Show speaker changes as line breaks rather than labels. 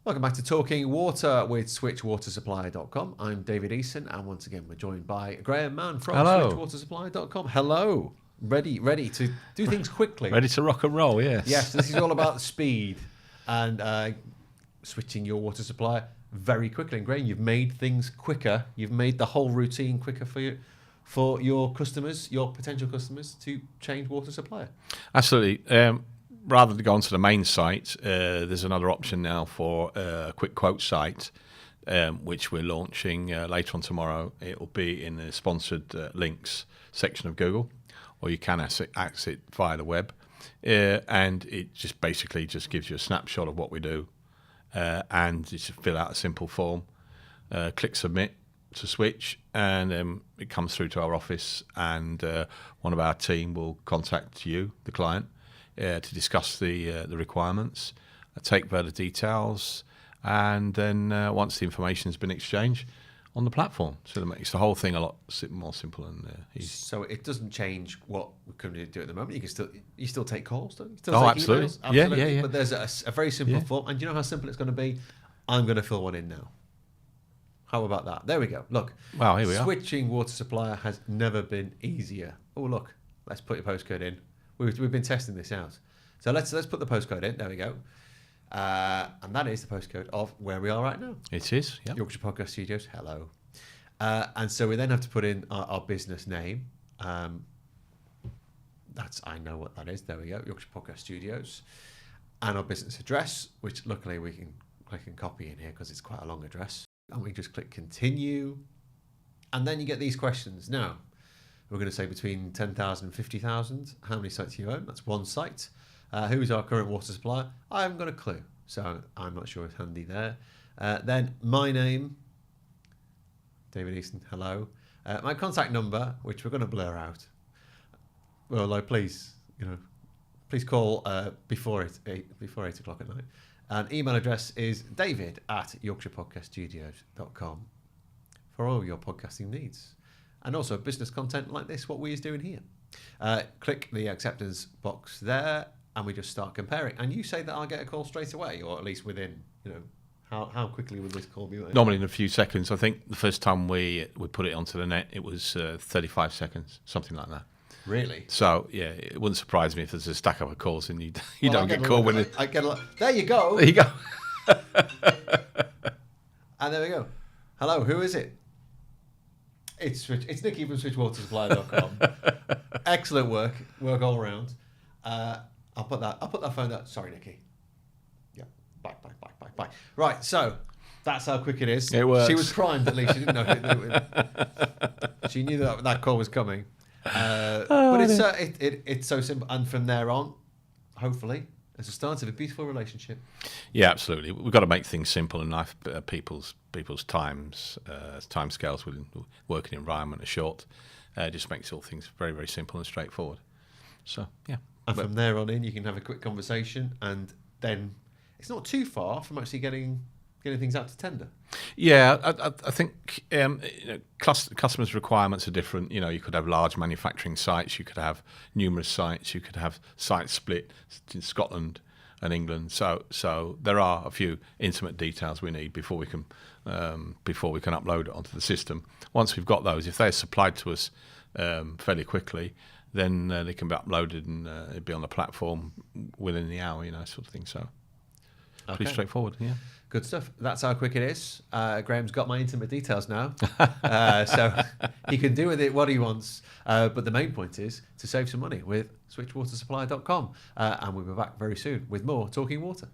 Welcome back to Talking Water with SwitchWaterSupplier.com. I'm David Eason, and once again we're joined by Graham Mann from SwitchWaterSupplier.com. Hello. Ready to do things quickly.
Ready to rock and roll, yes.
Yes, this is all about speed and switching your water supply very quickly. And Graham, you've made things quicker. You've made the whole routine quicker for your customers, your potential customers, to change water supplier.
Absolutely. Rather than go onto the main site, there's another option now for a quick quote site, which we're launching later on tomorrow. It will be in the sponsored links section of Google, or you can access it via the web. And it just basically just gives you a snapshot of what we do, and you just fill out a simple form, click submit to switch, and it comes through to our office, and one of our team will contact you, the client, to discuss the requirements, take further details, and then once the information has been exchanged on the platform, so it makes the whole thing a lot more simple and easy.
So it doesn't change what we currently do at the moment. You can still take calls, don't you? Still
Oh,
take
absolutely.
emails? Absolutely.
Yeah.
But there's a very simple form, and do you know how simple it's going to be? I'm going to fill one in now. How about that? There we go. Look.
Wow, here we are.
Switching water supplier has never been easier. Oh, look. Let's put your postcode in. We've been testing this out. So let's put the postcode in. There we go. And that is the postcode of where we are right now.
It is, yeah.
Yorkshire Podcast Studios. Hello. And so we then have to put in our business name. I know what that is. There we go. Yorkshire Podcast Studios. And our business address, which luckily we can click and copy in here because it's quite a long address. And we just click continue. And then you get these questions. Now, we're going to say between 10,000 and 50,000. How many sites do you own? That's one site. Who's our current water supplier? I haven't got a clue, so I'm not sure it's handy there. Then my name, David Easton, hello. My contact number, which we're going to blur out. Well, please call before 8 o'clock at night. And email address is david@yorkshirepodcaststudios.com for all your podcasting needs. And also business content like this, what we're doing here. Click the acceptance box there, and we just start comparing. And you say that I'll get a call straight away, or at least within, how quickly would this call be made?
Normally in a few seconds. I think the first time we put it onto the net, it was 35 seconds, something like that.
Really?
So, yeah, it wouldn't surprise me if there's a stack up of calls and you don't get called with it.
I get a lot. There you go.
There you go.
And there we go. Hello, who is it? It's Nicky from SwitchWaterSupply.com. Excellent work all around. I'll put that phone down. Sorry, Nicky. Yeah, bye. Right, so that's how quick it is.
It works.
She was primed at least. She didn't know. She knew that call was coming. But it's so simple, and from there on, hopefully, it's a start of a beautiful relationship.
Yeah, absolutely. We've got to make things simple enough. People's timescales within the working environment are short. Just makes all things very, very simple and straightforward. So, yeah.
And from there on in, you can have a quick conversation, and then it's not too far from actually getting things out to tender.
Yeah, I think customers' requirements are different. You could have large manufacturing sites, you could have numerous sites, you could have sites split in Scotland and England. So there are a few intimate details we need before we can upload it onto the system. Once we've got those, if they're supplied to us fairly quickly, then they can be uploaded and it'll be on the platform within the hour, sort of thing. So pretty straightforward, yeah.
Good stuff. That's how quick it is. Graham's got my intimate details now, so he can do with it what he wants. But the main point is to save some money with SwitchWaterSupply.com. And we'll be back very soon with more Talking Water.